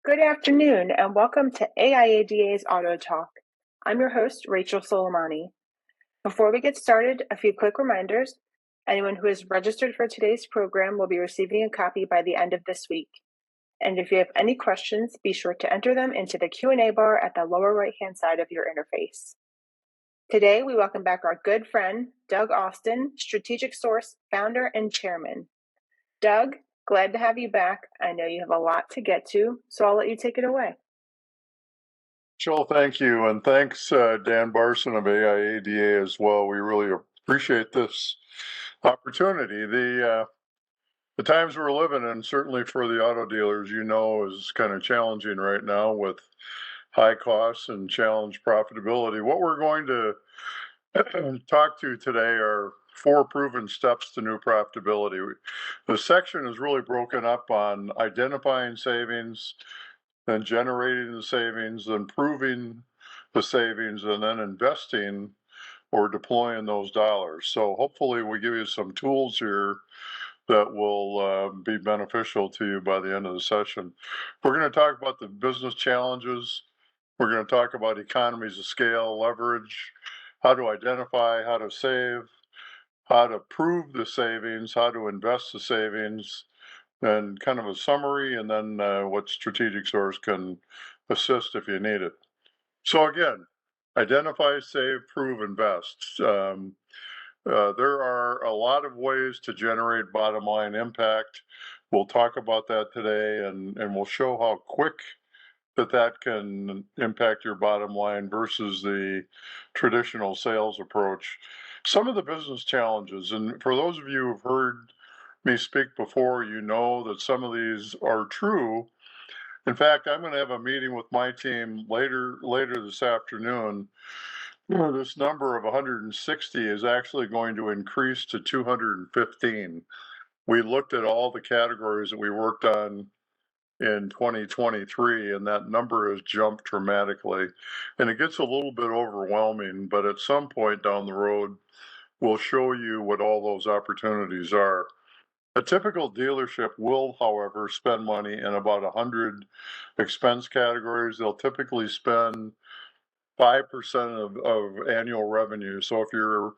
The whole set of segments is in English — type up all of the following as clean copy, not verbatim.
Good afternoon and welcome to AIADA's AutoTalk. I'm your host, Rachel Soleimani. Before we get started, a few quick reminders. Anyone who is registered for today's program will be receiving a copy by the end of this week. And if you have any questions, be sure to enter them into the Q&A bar at the lower right-hand side of your interface. Today, we welcome back our good friend, Doug Austin, StrategicSource founder and chairman. Doug, glad to have you back. I know you have a lot to get to, so I'll let you take it away. Joel, thank you. And thanks, Dan Barson of AIADA as well. We really appreciate this opportunity. The times we're living in, certainly for the auto dealers, is kind of challenging right now with high costs and challenged profitability. What we're going to talk to today are 4 proven steps to new profitability. The section is really broken up on identifying savings, then generating the savings, then proving the savings, and then investing or deploying those dollars. So hopefully we give you some tools here that will be beneficial to you by the end of the session. We're going to talk about the business challenges. We're going to talk about economies of scale, leverage, how to identify, how to save, how to prove the savings, how to invest the savings, and kind of a summary, and then what StrategicSource can assist if you need it. So again, identify, save, prove, invest. There are a lot of ways to generate bottom line impact. We'll talk about that today, and we'll show how quick that can impact your bottom line versus the traditional sales approach. Some of the business challenges, and for those of you who've heard me speak before, you know that some of these are true. In fact, I'm going to have a meeting with my team later this afternoon. This number of 160 is actually going to increase to 215. We looked at all the categories that we worked on in 2023, and that number has jumped dramatically. And it gets a little bit overwhelming, but at some point down the road, we'll show you what all those opportunities are. A typical dealership will, however, spend money in about 100 expense categories. They'll typically spend 5% of annual revenue. So if your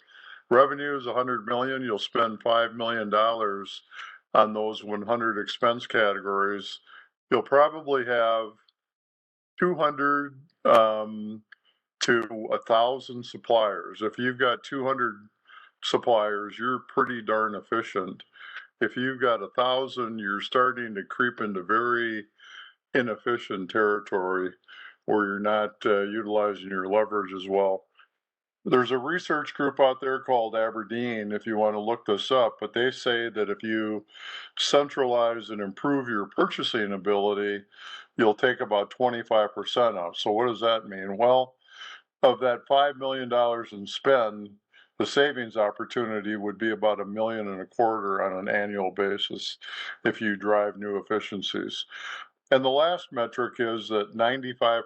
revenue is 100 million, you'll spend $5 million on those 100 expense categories. You'll probably have 200 to 1,000 suppliers. If you've got 200 suppliers, you're pretty darn efficient. If you've got 1,000, you're starting to creep into very inefficient territory where you're not utilizing your leverage as well. There's a research group out there called Aberdeen, if you want to look this up, but they say that if you centralize and improve your purchasing ability, you'll take about 25% out. So what does that mean? Well, of that $5 million in spend, the savings opportunity would be about $1.25 million on an annual basis if you drive new efficiencies. And the last metric is that 95%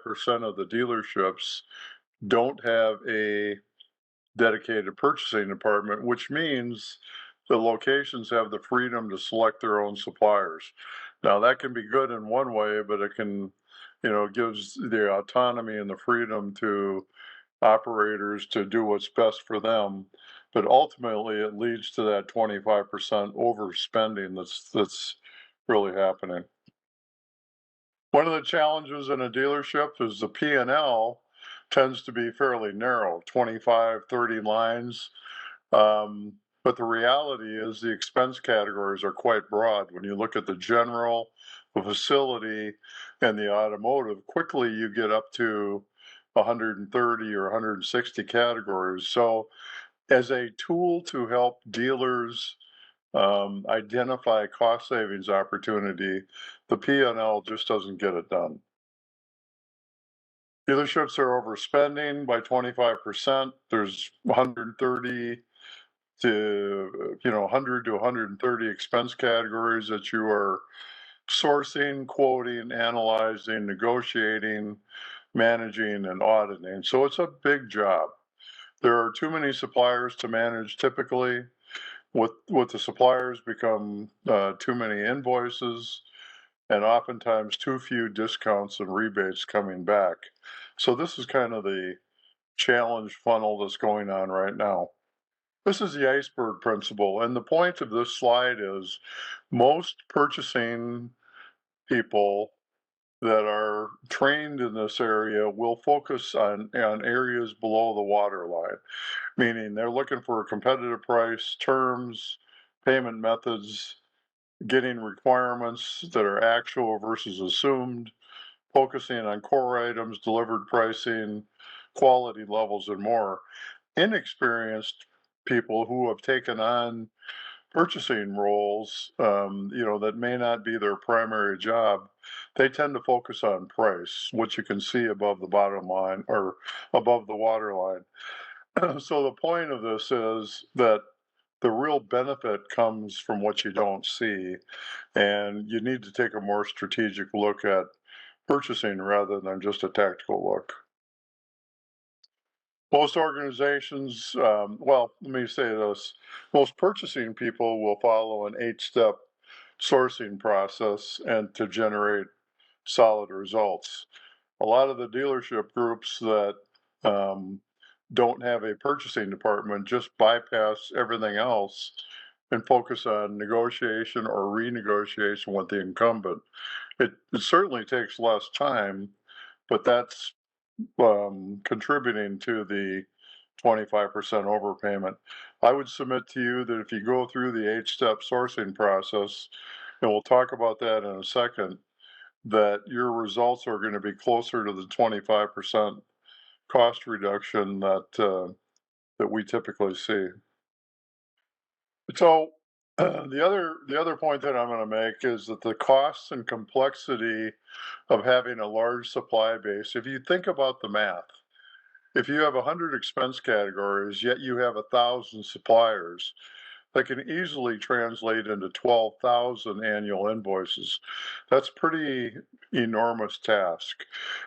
of the dealerships don't have a dedicated purchasing department, which means the locations have the freedom to select their own suppliers. Now that can be good in one way, but it can, gives the autonomy and the freedom to operators to do what's best for them. But ultimately it leads to that 25% overspending that's really happening. One of the challenges in a dealership is the P&L tends to be fairly narrow, 25, 30 lines. But the reality is the expense categories are quite broad. When you look at the general, the facility, and the automotive, quickly you get up to 130 or 160 categories. So as a tool to help dealers identify cost savings opportunity, the P&L just doesn't get it done. Dealerships are overspending by 25%. There's 100 to 130 expense categories that you are sourcing, quoting, analyzing, negotiating, managing, and auditing. So it's a big job. There are too many suppliers to manage typically. With the suppliers become too many invoices. and oftentimes too few discounts and rebates coming back. So this is kind of the challenge funnel that's going on right now. This is the iceberg principle, and the point of this slide is most purchasing people that are trained in this area will focus on areas below the water line, meaning they're looking for a competitive price, terms, payment methods, getting requirements that are actual versus assumed, focusing on core items, delivered pricing, quality levels, and more. Inexperienced people who have taken on purchasing roles, that may not be their primary job, they tend to focus on price, what you can see above the bottom line or above the water line. So the point of this is that the real benefit comes from what you don't see, and you need to take a more strategic look at purchasing rather than just a tactical look. Most organizations, well, let me say this, most purchasing people will follow an 8-step sourcing process and to generate solid results. A lot of the dealership groups that um, don't have a purchasing department just bypass everything else and focus on negotiation or renegotiation with the incumbent. It certainly takes less time, but that's contributing to the 25% overpayment. I would submit to you that if you go through the 8-step sourcing process, and we'll talk about that in a second, that your results are going to be closer to the 25% cost reduction that we typically see. So the other point that I'm going to make is that the costs and complexity of having a large supply base, if you think about the math, if you have 100 expense categories, yet you have 1,000 suppliers, that can easily translate into 12,000 annual invoices. That's pretty enormous task,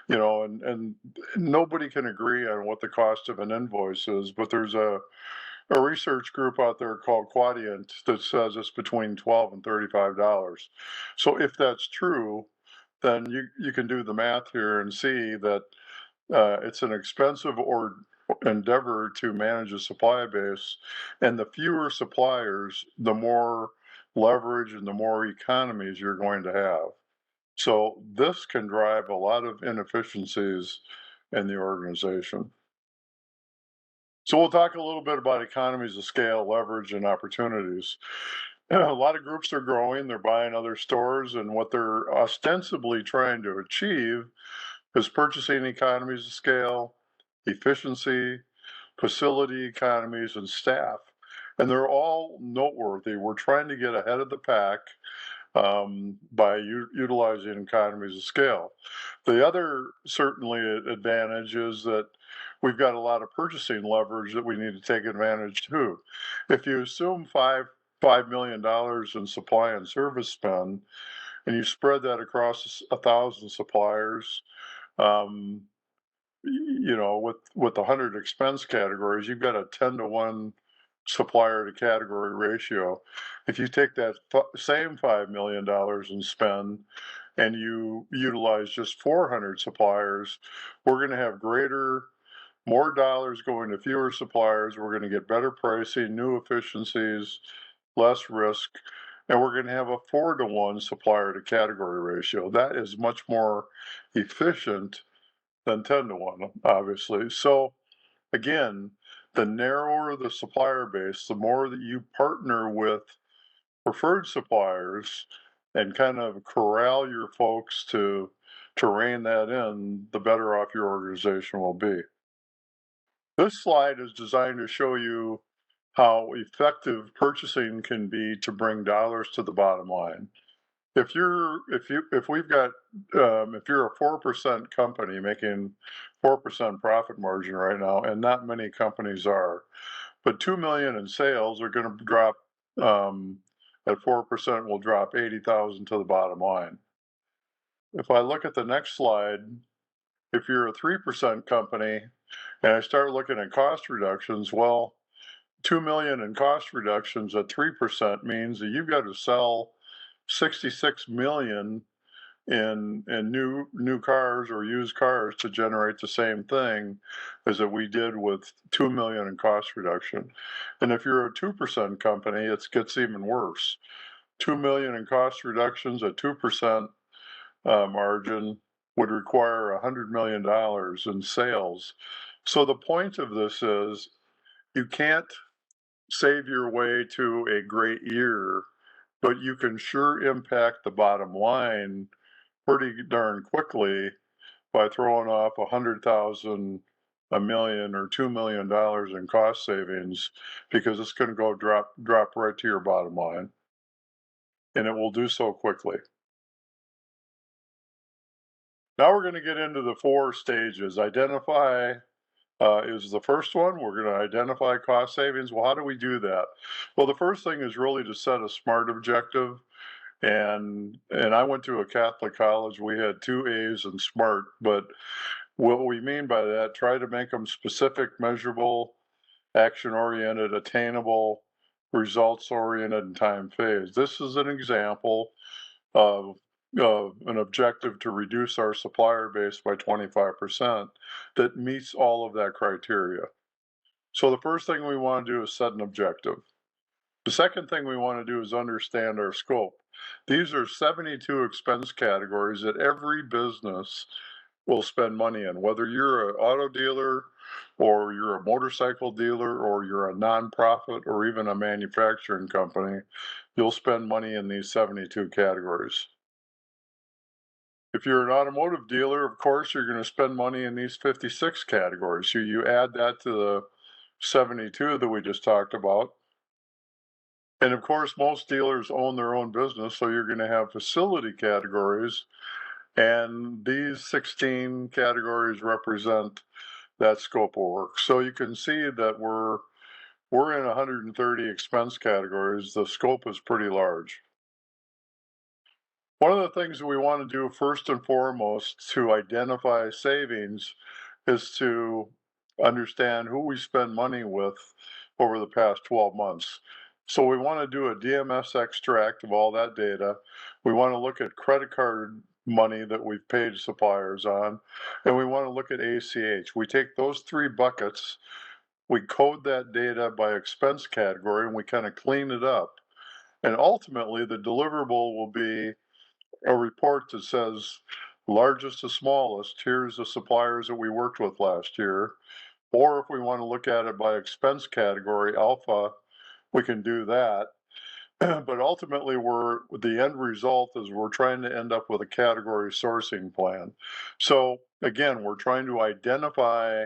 and nobody can agree on what the cost of an invoice is, but there's a research group out there called Quadient that says it's between $12 and $35. So if that's true, then you can do the math here and see that it's an expensive or endeavor to manage a supply base, and the fewer suppliers, the more leverage and the more economies you're going to have. So this can drive a lot of inefficiencies in the organization. So we'll talk a little bit about economies of scale, leverage, and opportunities. A lot of groups are growing, they're buying other stores, and what they're ostensibly trying to achieve is purchasing economies of scale, efficiency, facility economies, and staff. And they're all noteworthy. We're trying to get ahead of the pack by utilizing economies of scale. The other certainly advantage is that we've got a lot of purchasing leverage that we need to take advantage to. If you assume $5 million in supply and service spend, and you spread that across 1,000 suppliers, um, with 100 expense categories, you've got a 10-to-1 supplier to category ratio. If you take that same $5 million in spend and you utilize just 400 suppliers, we're going to have more dollars going to fewer suppliers. We're going to get better pricing, new efficiencies, less risk, and we're going to have a 4-to-1 supplier to category ratio. That is much more efficient than 10-to-1, obviously. So again, the narrower the supplier base, the more that you partner with preferred suppliers and kind of corral your folks to rein that in, the better off your organization will be. This slide is designed to show you how effective purchasing can be to bring dollars to the bottom line. If we've got if you're a 4% company making 4% profit margin right now, and not many companies are, but 2 million in sales are going to drop at 4% will drop 80,000 to the bottom line. If I look at the next slide, if you're a 3% company and I start looking at cost reductions, well, 2 million in cost reductions at 3% means that you've got to sell 66 million in new cars or used cars to generate the same thing as that we did with 2 million in cost reduction. And if you're a 2% company, it gets even worse. 2 million in cost reductions at 2% margin would require $100 million in sales. So the point of this is you can't save your way to a great year, but you can sure impact the bottom line pretty darn quickly by throwing off 100,000, a million, or $2 million in cost savings, because it's going to go drop right to your bottom line, and it will do so quickly. Now we're going to get into the 4 stages. Identify is the first one. We're going to identify cost savings. Well, how do we do that? Well, the first thing is really to set a SMART objective. And I went to a Catholic college. We had 2 A's in SMART, but what we mean by that, try to make them specific, measurable, action-oriented, attainable, results-oriented, and time-phased. This is an example of an objective to reduce our supplier base by 25% that meets all of that criteria. So the first thing we want to do is set an objective. The second thing we want to do is understand our scope. These are 72 expense categories that every business will spend money in, whether you're an auto dealer or you're a motorcycle dealer or you're a nonprofit or even a manufacturing company, you'll spend money in these 72 categories. If you're an automotive dealer, of course, you're going to spend money in these 56 categories. So you add that to the 72 that we just talked about. And of course, most dealers own their own business, so you're going to have facility categories. And these 16 categories represent that scope of work. So you can see that we're in 130 expense categories. The scope is pretty large. One of the things that we want to do first and foremost to identify savings is to understand who we spend money with over the past 12 months. So we want to do a DMS extract of all that data. We want to look at credit card money that we've paid suppliers on, and we want to look at ACH. We take those 3 buckets, we code that data by expense category, and we kind of clean it up. And ultimately, the deliverable will be a report that says largest to smallest, here's the suppliers that we worked with last year. Or if we want to look at it by expense category, alpha, we can do that. But ultimately, the end result is we're trying to end up with a category sourcing plan. So again, we're trying to identify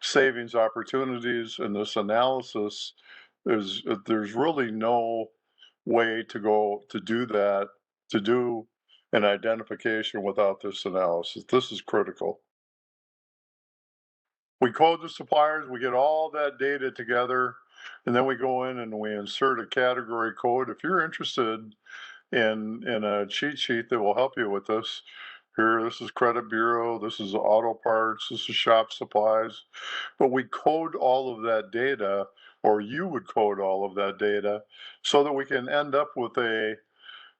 savings opportunities, and this analysis there's really no way to go to do that, to do an identification without this analysis. This is critical. We code the suppliers, we get all that data together, and then we go in and we insert a category code. If you're interested in a cheat sheet that will help you with this, here, this is credit bureau, this is auto parts, this is shop supplies. But we code all of that data, or you would code all of that data, so that we can end up with a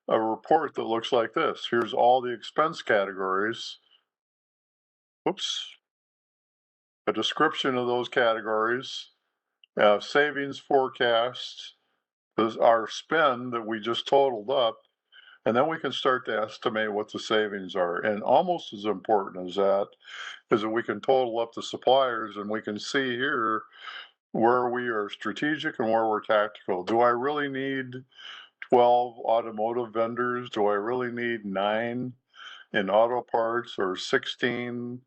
report that looks like this. Here's all the expense categories. Oops. A description of those categories, savings forecasts, our spend that we just totaled up, and then we can start to estimate what the savings are. And almost as important as that is that we can total up the suppliers, and we can see here where we are strategic and where we're tactical. Do I really need 12 automotive vendors? Do I really need 9 in auto parts or 16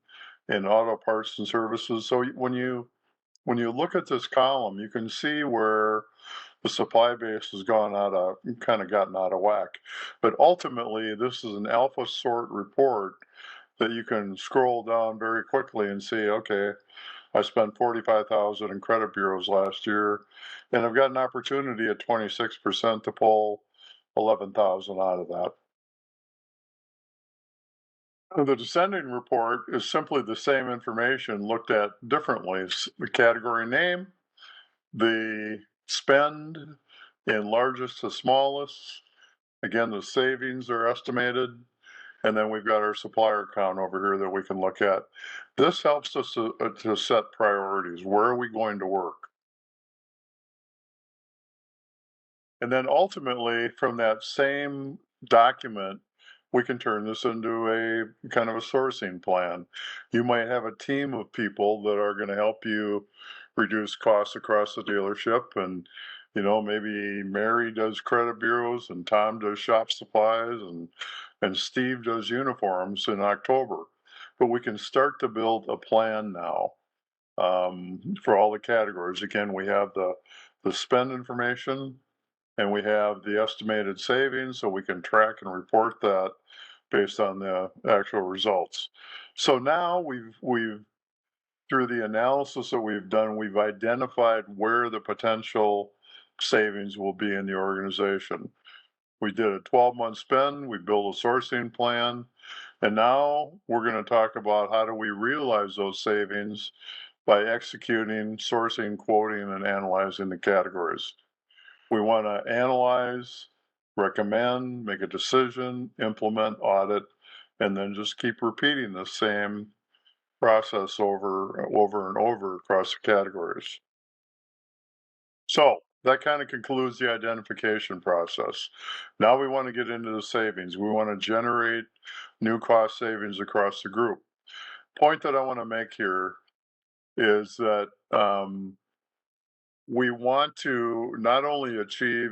in auto parts and services? So when you look at this column, you can see where the supply base has gotten out of whack. But ultimately, this is an alpha sort report that you can scroll down very quickly and see, okay, I spent 45,000 in credit bureaus last year, and I've got an opportunity at 26% to pull 11,000 out of that. The descending report is simply the same information looked at differently. The category name, the spend in largest to smallest. Again, the savings are estimated. And then we've got our supplier count over here that we can look at. This helps us to set priorities. Where are we going to work? And then ultimately, from that same document, we can turn this into a kind of a sourcing plan. You might have a team of people that are going to help you reduce costs across the dealership. And, maybe Mary does credit bureaus and Tom does shop supplies and Steve does uniforms in October. But we can start to build a plan now for all the categories. Again, we have the spend information, and we have the estimated savings, so we can track and report that based on the actual results. So now we've through the analysis that we've done, we've identified where the potential savings will be in the organization. We did a 12-month spend, we built a sourcing plan, and now we're going to talk about how do we realize those savings by executing, sourcing, quoting, and analyzing the categories. We want to analyze, recommend, make a decision, implement, audit, and then just keep repeating the same process over and over across the categories. So that kind of concludes the identification process. Now we want to get into the savings. We want to generate new cost savings across the group. Point that I want to make here is that we want to not only achieve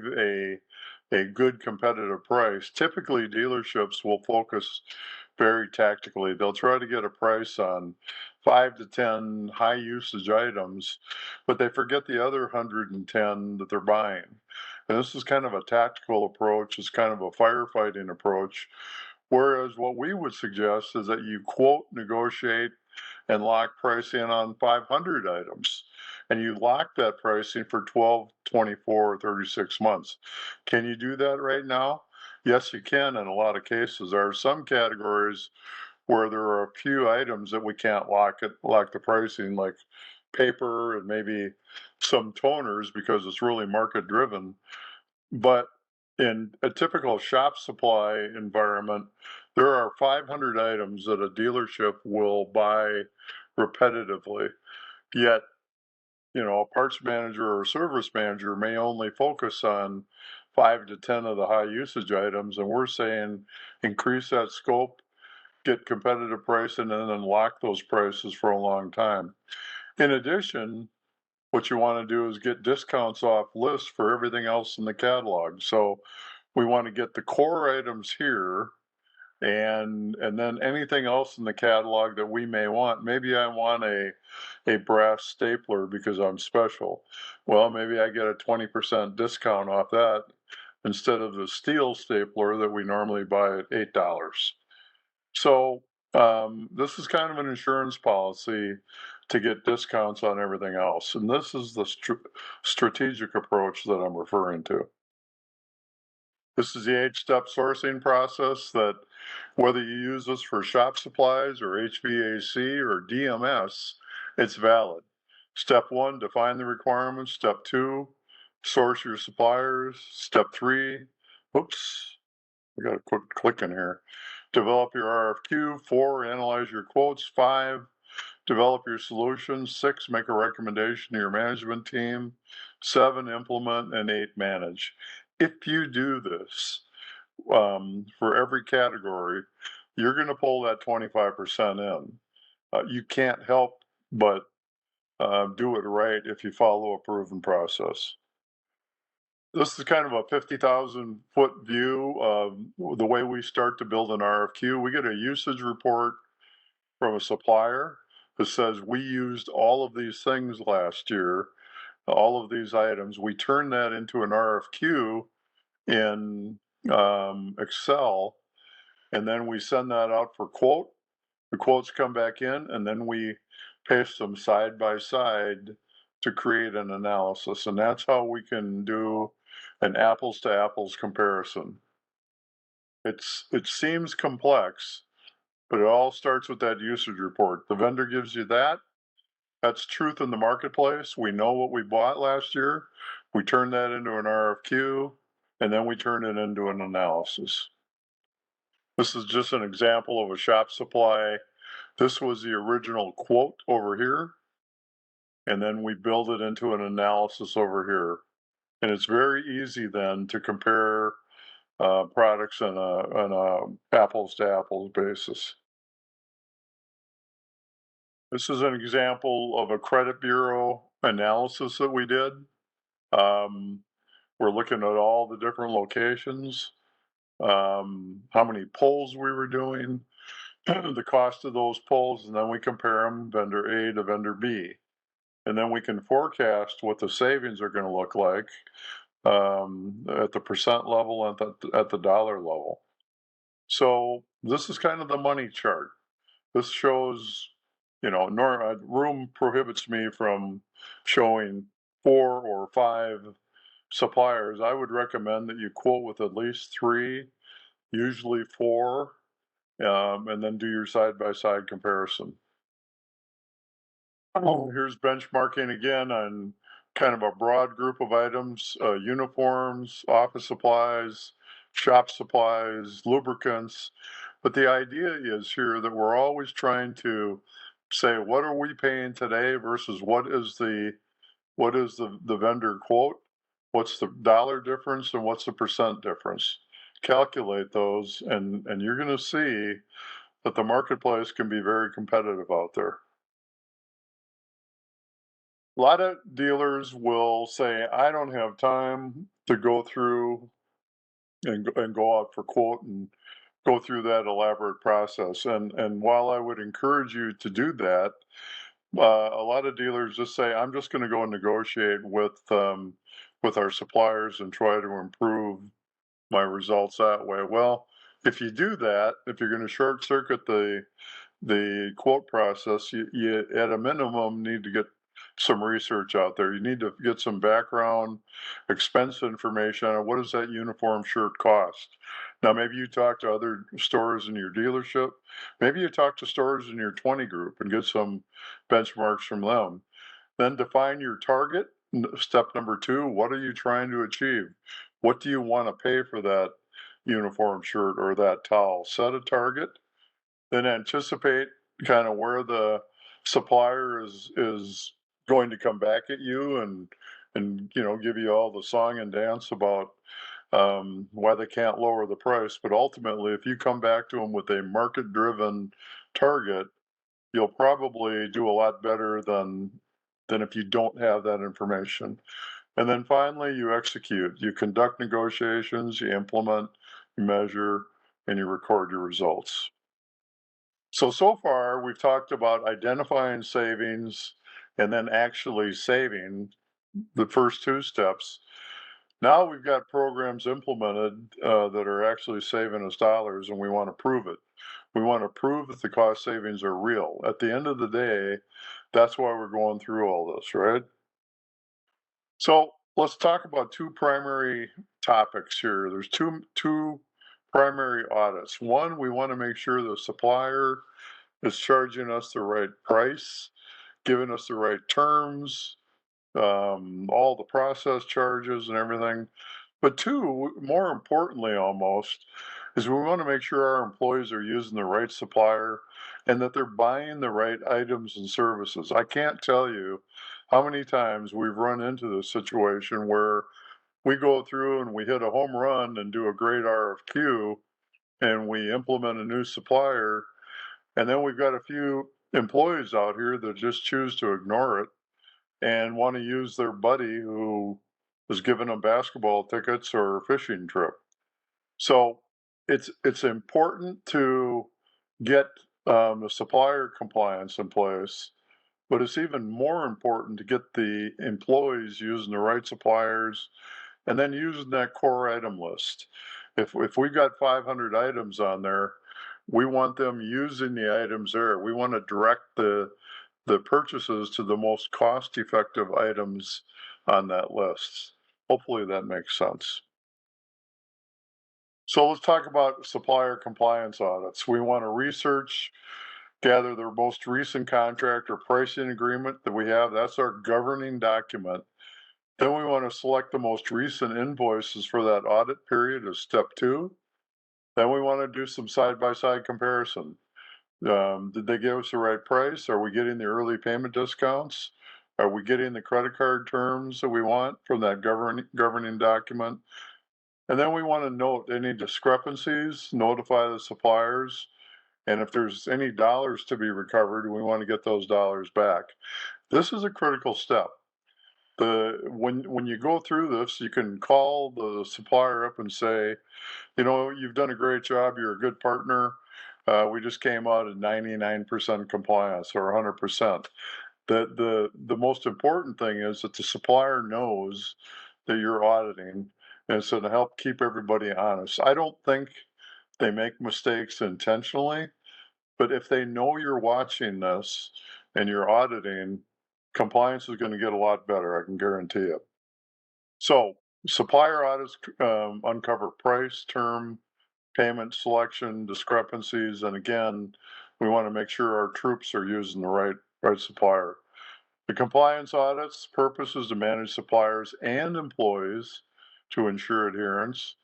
a good competitive price. Typically, dealerships will focus very tactically. They'll try to get a price on 5 to 10 high usage items, but they forget the other 110 that they're buying. And this is kind of a tactical approach. It's kind of a firefighting approach. Whereas what we would suggest is that you quote, negotiate, and lock pricing on 500 items. And you lock that pricing for 12, 24, or 36 months. Can you do that right now? Yes, you can in a lot of cases. There are some categories where there are a few items that we can't lock the pricing, like paper and maybe some toners because it's really market driven. But in a typical shop supply environment, there are 500 items that a dealership will buy repetitively. Yet, a parts manager or service manager may only focus on 5 to 10 of the high usage items. And we're saying increase that scope, get competitive pricing, and then lock those prices for a long time. In addition, what you want to do is get discounts off lists for everything else in the catalog. So we want to get the core items here and then anything else in the catalog that we may want. Maybe I want a brass stapler because I'm special. Well, maybe I get a 20% discount off that instead of the steel stapler that we normally buy at $8. So this is kind of an insurance policy to get discounts on everything else. And this is the strategic approach that I'm referring to. This is the 8-step sourcing process that whether you use this for shop supplies or HVAC or DMS, it's valid. Step 1, define the requirements. Step 2, source your suppliers. Step 3, oops, I got a quick click in here. Develop your RFQ. 4, analyze your quotes. 5, develop your solutions. 6, make a recommendation to your management team. 7, implement. And 8, manage. If you do this for every category, you're going to pull that 25% in. You can't help but do it right if you follow a proven process. This is kind of a 50,000 foot view of the way we start to build an RFQ. We get a usage report from a supplier that says we used all of these things last year, all of these items. We turn that into an RFQ in Excel, and then we send that out for quote. The quotes come back in, and then we paste them side by side to create an analysis. And that's how we can do an apples to apples comparison. It seems complex, but it all starts with that usage report. The vendor gives you that. That's truth in the marketplace. We know what we bought last year. We turn that into an RFQ, and then we turn it into an analysis. This is just an example of a shop supply. This was the original quote over here, and then we build it into an analysis over here. And it's very easy then to compare products on a apples to apples basis. This is an example of a credit bureau analysis that we did. Um, we're looking at all the different locations, how many polls we were doing, the cost of those polls, and then we compare them vendor A to vendor B. And then we can forecast what the savings are going to look like at the percent level and at the dollar level. So this is kind of the money chart. This shows, room prohibits me from showing 4 or 5 suppliers. I would recommend that you quote with at least 3, usually 4, and then do your side-by-side comparison. Here's benchmarking again on kind of a broad group of items, uniforms, office supplies, shop supplies, lubricants. But the idea is here that we're always trying to say, what are we paying today versus what is the vendor quote? What's the dollar difference and what's the percent difference? Calculate those and you're going to see that the marketplace can be very competitive out there. A lot of dealers will say, I don't have time to go through and go out for quote and go through that elaborate process. And while I would encourage you to do that, a lot of dealers just say, I'm just going to go and negotiate with our suppliers and try to improve my results that way. Well, if you do that, if you're going to short circuit the quote process, you at a minimum need to get some research out there. You need to get some background expense information on what does that uniform shirt cost. Now, maybe you talk to other stores in your dealership. Maybe you talk to stores in your 20 group and get some benchmarks from them. Then define your target. Step number 2, what are you trying to achieve? What do you want to pay for that uniform shirt or that towel? Set a target, then anticipate kind of where the supplier is going to come back at you and give you all the song and dance about why they can't lower the price. But ultimately, if you come back to them with a market driven target, you'll probably do a lot better than if you don't have that information. And then finally, you execute. You conduct negotiations, you implement, you measure, and you record your results. So far, we've talked about identifying savings and then actually saving the first 2 steps. Now we've got programs implemented that are actually saving us dollars, and we want to prove it. We want to prove that the cost savings are real. At the end of the day, that's why we're going through all this, right? So let's talk about 2 primary topics here. There's two primary audits. One, we want to make sure the supplier is charging us the right price, giving us the right terms, all the process charges and everything. But 2, more importantly almost, is we want to make sure our employees are using the right supplier and that they're buying the right items and services. I can't tell you how many times we've run into this situation where we go through and we hit a home run and do a great RFQ and we implement a new supplier, and then we've got a few employees out here that just choose to ignore it and want to use their buddy who was giving them basketball tickets or a fishing trip. So it's important to get the supplier compliance in place, but it's even more important to get the employees using the right suppliers and then using that core item list. If we've got 500 items on there, we want them using the items there. We want to direct the purchases to the most cost effective items on that list. Hopefully that makes sense. So let's talk about supplier compliance audits. We want to research, gather their most recent contract or pricing agreement that we have. That's our governing document. Then we want to select the most recent invoices for that audit period as step 2. Then we want to do some side-by-side comparison. Did they give us the right price? Are we getting the early payment discounts? Are we getting the credit card terms that we want from that governing document? And then we want to note any discrepancies, notify the suppliers, and if there's any dollars to be recovered, we want to get those dollars back. This is a critical step. When you go through this, you can call the supplier up and say, you know, you've done a great job. You're a good partner. We just came out at 99% compliance or 100%. The most important thing is that the supplier knows that you're auditing, and so to help keep everybody honest. I don't think they make mistakes intentionally, but if they know you're watching this and you're auditing, compliance is going to get a lot better. I can guarantee it. So supplier audits uncover price, term, payment selection discrepancies, and again, we want to make sure our troops are using the right supplier. The compliance audits purpose is to manage suppliers and employees to ensure adherence.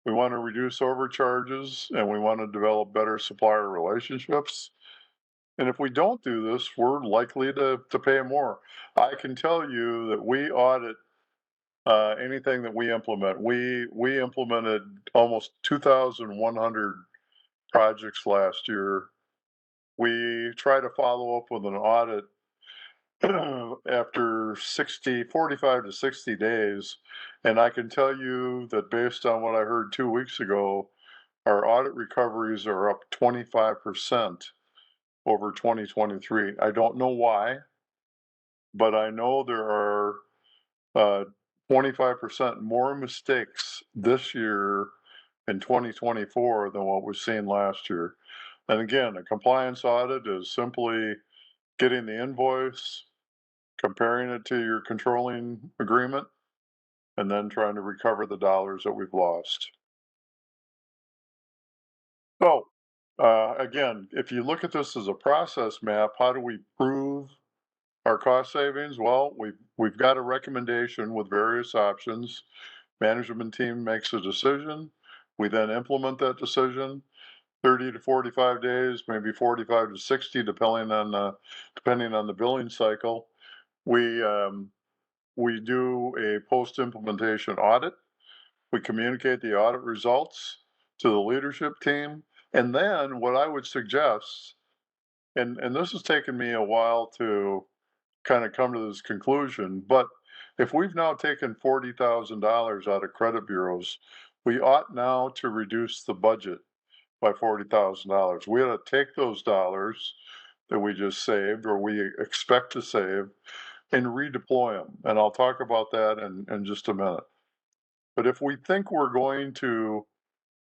We want to reduce overcharges and we want to develop better supplier relationships. And if we don't do this, we're likely to pay more. I can tell you that we audit anything that we implement. We implemented almost 2,100 projects last year. We try to follow up with an audit after 45 to 60 days. And I can tell you that based on what I heard 2 weeks ago, our audit recoveries are up 25% over 2023. I don't know why, but I know there are 25% more mistakes this year in 2024 than what we've seen last year. And again, a compliance audit is simply getting the invoice, comparing it to your controlling agreement, and then trying to recover the dollars that we've lost. So, again, if you look at this as a process map, how do we prove our cost savings? Well, we've got a recommendation with various options. Management team makes a decision. We then implement that decision. 30 to 45 days, maybe 45 to 60, depending on the billing cycle. We do a post-implementation audit. We communicate the audit results to the leadership team. And then what I would suggest, and this has taken me a while to kind of come to this conclusion, but if we've now taken $40,000 out of credit bureaus, we ought now to reduce the budget by $40,000. We ought to take those dollars that we just saved or we expect to save and redeploy them. And I'll talk about that in just a minute. But if we think we're going to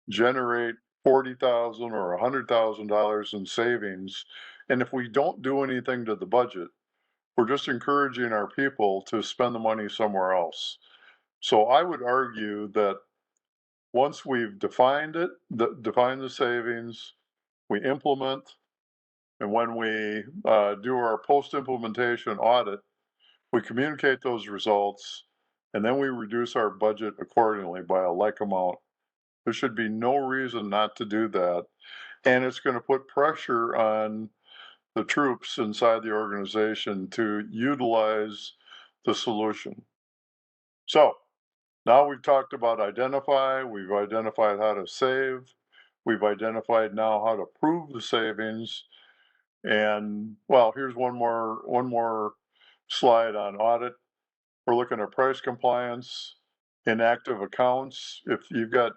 generate 40,000 or $100,000 in savings, and if we don't do anything to the budget, we're just encouraging our people to spend the money somewhere else. So I would argue that once we've defined the savings, we implement, and when we do our post-implementation audit, we communicate those results, and then we reduce our budget accordingly by a like amount. There should be no reason not to do that. And it's going to put pressure on the troops inside the organization to utilize the solution. So now we've talked about identify, we've identified how to save, we've identified now how to prove the savings. And well, here's one more slide on audit. We're looking at price compliance, inactive accounts. If you've got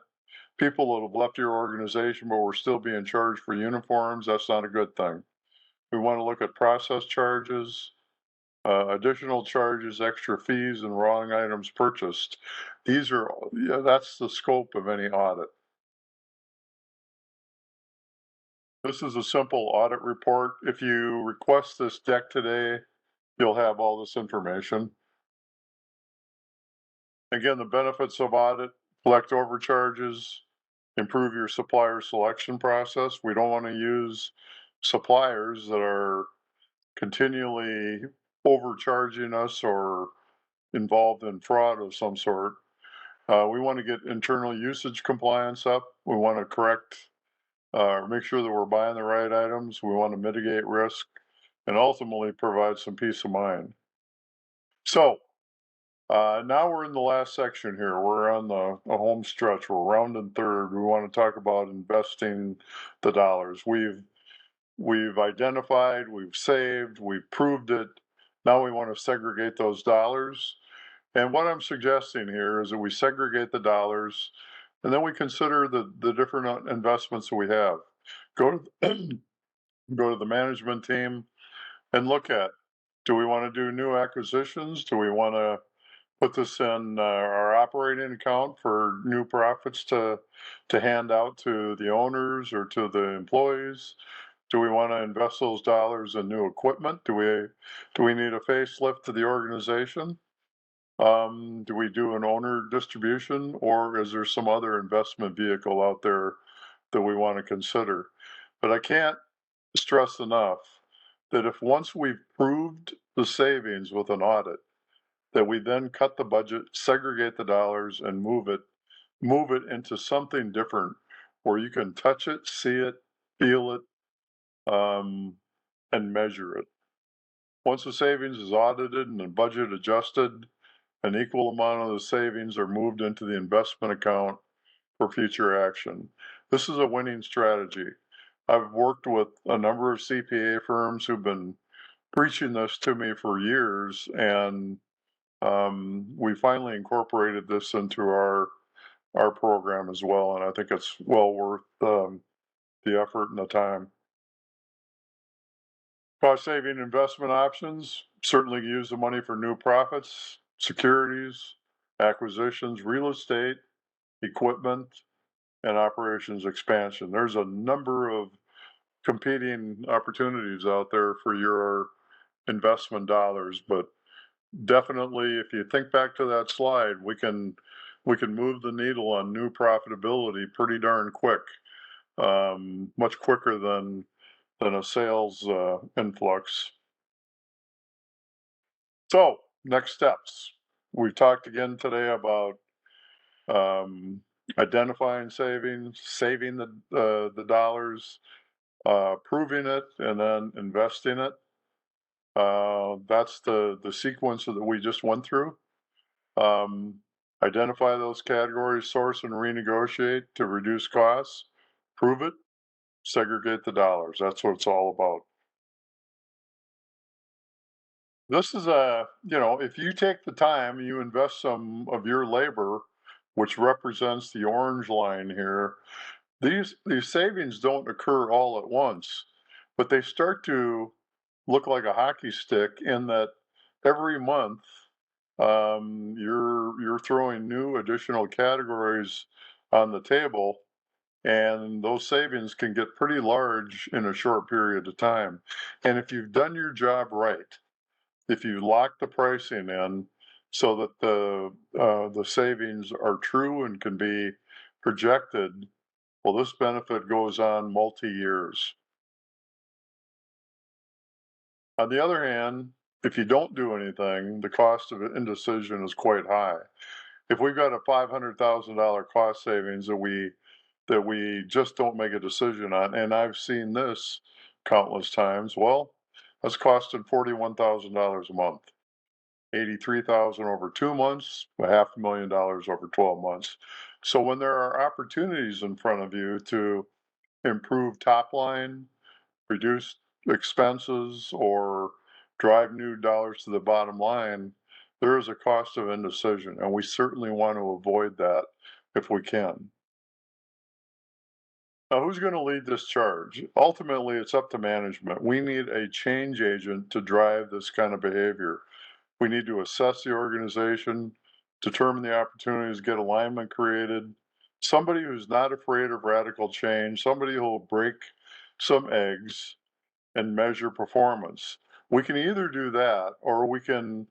people that have left your organization, but we're still being charged for uniforms, that's not a good thing. We want to look at process charges, additional charges, extra fees, and wrong items purchased. That's the scope of any audit. This is a simple audit report. If you request this deck today, you'll have all this information. Again, the benefits of audit: collect overcharges, improve your supplier selection process. We don't want to use suppliers that are continually overcharging us or involved in fraud of some sort. We want to get internal usage compliance up. We want to correct, make sure that we're buying the right items. We want to mitigate risk and ultimately provide some peace of mind. So now we're in the last section here. We're on the home stretch. We're rounding third. We want to talk about investing the dollars. We've identified, we've saved, we've proved it. Now we want to segregate those dollars. And what I'm suggesting here is that we segregate the dollars and then we consider the different investments that we have. Go to, go to the management team and look at, do we want to do new acquisitions? Do we want to put this in our operating account for new profits to hand out to the owners or to the employees? Do we want to invest those dollars in new equipment? Do we need a facelift to the organization? Do we do an owner distribution, or is there some other investment vehicle out there that we want to consider? But I can't stress enough that if once we've proved the savings with an audit, that we then cut the budget, segregate the dollars, and move it into something different where you can touch it, see it, feel it, and measure it. Once the savings is audited and the budget adjusted, an equal amount of the savings are moved into the investment account for future action. This is a winning strategy. I've worked with a number of CPA firms who've been preaching this to me for years, and we finally incorporated this into our program as well, and I think it's well worth the effort and the time. Cost-saving investment options, certainly use the money for new profits, securities, acquisitions, real estate, equipment, and operations expansion. There's a number of competing opportunities out there for your investment dollars, but definitely if you think back to that slide, we can move the needle on new profitability pretty darn quick, much quicker than a sales influx. So next steps. We talked again today about identifying savings, saving the dollars, proving it, and then investing it. That's the sequence that we just went through. Identify those categories, source and renegotiate to reduce costs, prove it, segregate the dollars. That's what it's all about. This is if you take the time, you invest some of your labor, which represents the orange line here, these savings don't occur all at once, but they start to look like a hockey stick in that every month you're throwing new additional categories on the table, and those savings can get pretty large in a short period of time. And if you've done your job right, if you lock the pricing in so that the savings are true and can be projected, well, this benefit goes on multi-years. On the other hand, if you don't do anything, the cost of indecision is quite high. If we've got a $500,000 cost savings that we just don't make a decision on, and I've seen this countless times, well, that's costing $41,000 a month. 83,000 over 2 months, $500,000 over 12 months. So when there are opportunities in front of you to improve top line, reduce expenses, or drive new dollars to the bottom line, there is a cost of indecision, and we certainly want to avoid that if we can. Now, who's going to lead this charge? Ultimately, it's up to management. We need a change agent to drive this kind of behavior. We need to assess the organization, determine the opportunities, get alignment created. Somebody who's not afraid of radical change, somebody who will break some eggs and measure performance. We can either do that, or we can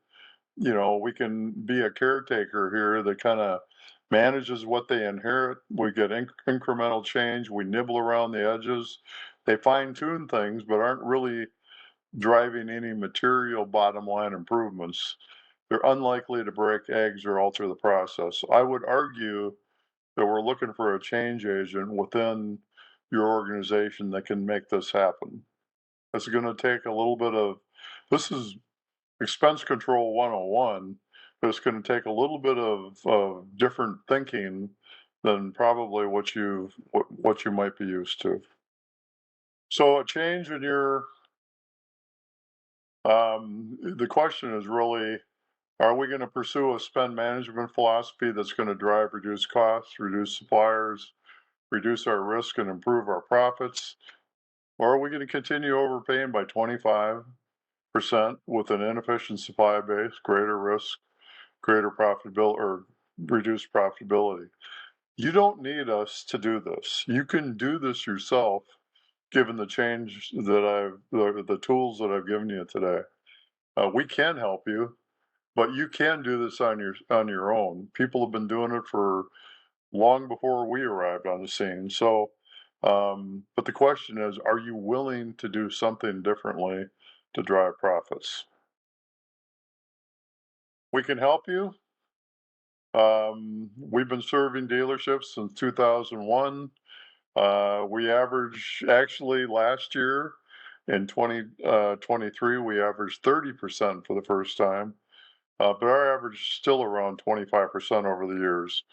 be a caretaker here that kind of manages what they inherit. We get incremental change. We nibble around the edges. They fine tune things, but aren't really driving any material bottom line improvements. they're unlikely to break eggs or alter the process. I would argue that we're looking for a change agent within your organization that can make this happen. It's going to take a little bit of, this is expense control 101, but it's going to take a little bit of different thinking than probably what you might be used to. So a change in your, the question is really, are we going to pursue a spend management philosophy that's going to drive reduced costs, reduce suppliers, reduce our risk, and improve our profits? Or are we going to continue overpaying by 25% with an inefficient supply base, greater risk, greater profitability, or reduced profitability? You don't need us to do this. You can do this yourself, given the change that the tools that I've given you today. We can help you, but you can do this on your own. People have been doing it for long before we arrived on the scene. So, but the question is, are you willing to do something differently to drive profits? We can help you. We've been serving dealerships since 2001. We average, actually last year in 2023, we averaged 30% for the first time. But our average is still around 25% over the years.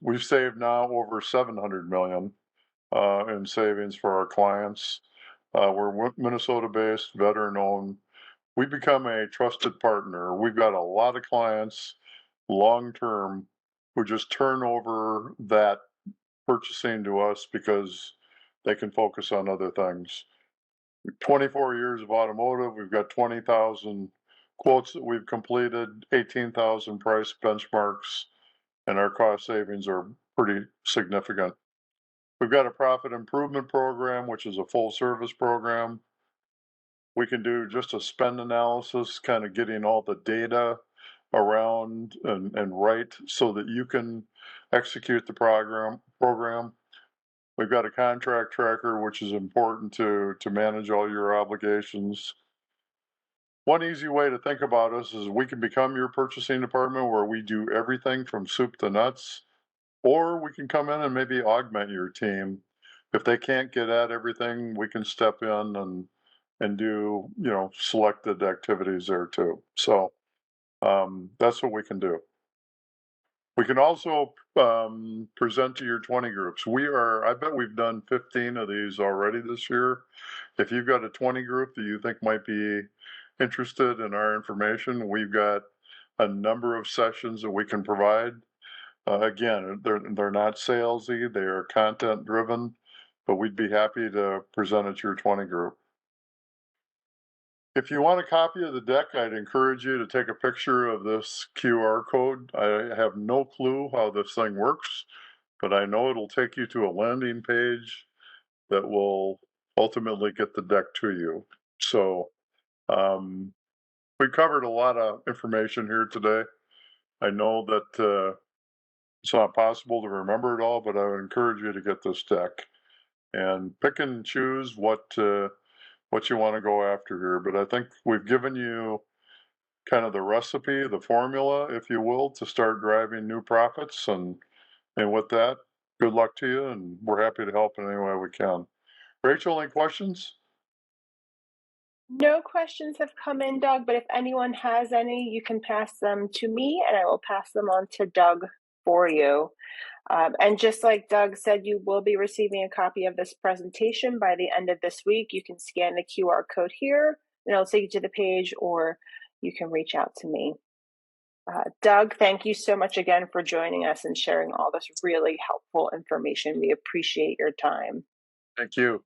We've saved now over 700 million in savings for our clients. We're Minnesota-based, veteran-owned. We become a trusted partner. We've got a lot of clients long-term who just turn over that purchasing to us because they can focus on other things. 24 years of automotive, we've got 20,000 quotes that we've completed, 18,000 price benchmarks, and our cost savings are pretty significant. We've got a profit improvement program, which is a full service program. We can do just a spend analysis, kind of getting all the data around and right so that you can execute the program. We've got a contract tracker, which is important to manage all your obligations. One easy way to think about us is we can become your purchasing department where we do everything from soup to nuts, or we can come in and maybe augment your team. If they can't get at everything, we can step in and do, selected activities there too. So that's what we can do. We can also present to your 20 groups. I bet we've done 15 of these already this year. If you've got a 20 group that you think might be interested in our information, we've got a number of sessions that we can provide. Again, they're not salesy, they are content driven, but we'd be happy to present it to your 20 group. If you want a copy of the deck, I'd encourage you to take a picture of this QR code. I have no clue how this thing works, but I know it'll take you to a landing page that will ultimately get the deck to you. So we covered a lot of information here today. I know that it's not possible to remember it all, but I would encourage you to get this deck and pick and choose what you want to go after here. But I think we've given you kind of the recipe, the formula, if you will, to start driving new profits. And with that, good luck to you, and we're happy to help in any way we can. Rachel, any questions? No questions have come in, Doug, but if anyone has any, you can pass them to me and I will pass them on to Doug for you. And just like Doug said, you will be receiving a copy of this presentation by the end of this week. You can scan the QR code here and it'll take you to the page, or you can reach out to me. Doug, thank you so much again for joining us and sharing all this really helpful information. We appreciate your time. Thank you.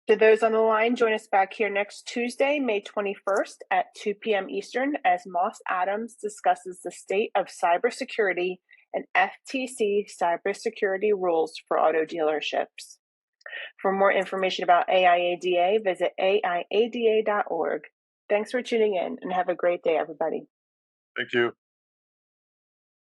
To those on the line, join us back here next Tuesday, May 21st at 2 p.m. Eastern as Moss Adams discusses the state of cybersecurity and FTC cybersecurity rules for auto dealerships. For more information about AIADA, visit aiada.org. Thanks for tuning in and have a great day, everybody. Thank you.